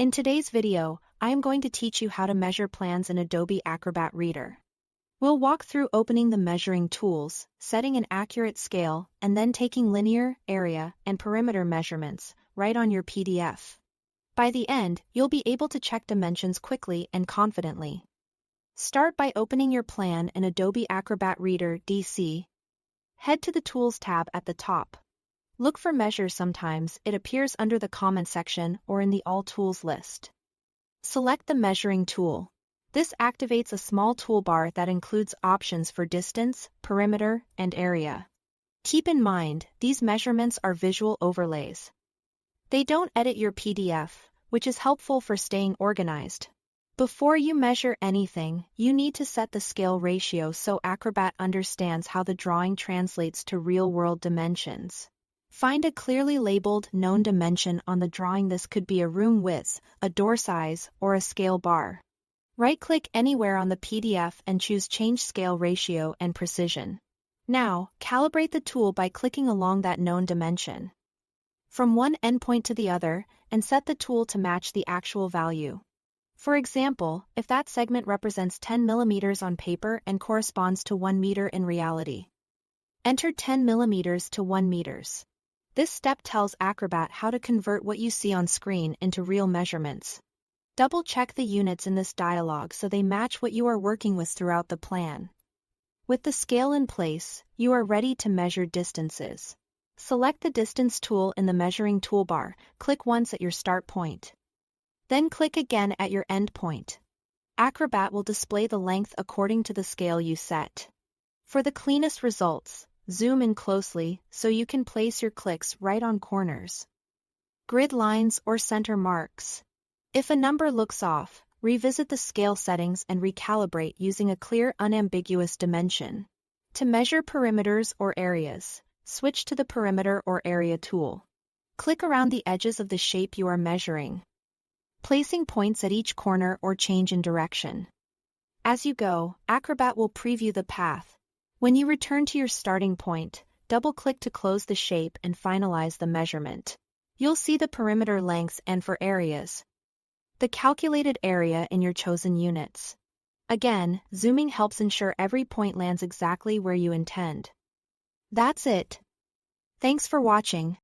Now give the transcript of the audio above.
In today's video, I am going to teach you how to measure plans in Adobe Acrobat Reader. We'll walk through opening the measuring tools, setting an accurate scale, and then taking linear, area, and perimeter measurements right on your PDF. By the end, you'll be able to check dimensions quickly and confidently. Start by opening your plan in Adobe Acrobat Reader DC. Head to the Tools tab at the top. Look for Measure. Sometimes it appears under the Comment section or in the All Tools list. Select the measuring tool. This activates a small toolbar that includes options for distance, perimeter, and area. Keep in mind, these measurements are visual overlays. They don't edit your PDF, which is helpful for staying organized. Before you measure anything, you need to set the scale ratio so Acrobat understands how the drawing translates to real-world dimensions. Find a clearly labeled known dimension on the drawing. This could be a room width, a door size, or a scale bar. Right-click anywhere on the PDF and choose Change Scale Ratio and Precision. Now, calibrate the tool by clicking along that known dimension from one endpoint to the other, and set the tool to match the actual value. For example, if that segment represents 10 mm on paper and corresponds to 1 meter in reality, enter 10 mm to 1 meters. This step tells Acrobat how to convert what you see on screen into real measurements. Double-check the units in this dialog so they match what you are working with throughout the plan. With the scale in place, you are ready to measure distances. Select the Distance tool in the measuring toolbar. Click once at your start point. Then click again at your end point. Acrobat will display the length according to the scale you set. For the cleanest results, zoom in closely so you can place your clicks right on corners, grid lines, or center marks. If a number looks off, revisit the scale settings and recalibrate using a clear, unambiguous dimension. To measure perimeters or areas, switch to the Perimeter or Area tool. Click around the edges of the shape you are measuring, placing points at each corner or change in direction. As you go, Acrobat will preview the path. When you return to your starting point, double-click to close the shape and finalize the measurement. You'll see the perimeter lengths and, for areas, the calculated area in your chosen units. Again, zooming helps ensure every point lands exactly where you intend. That's it. Thanks for watching.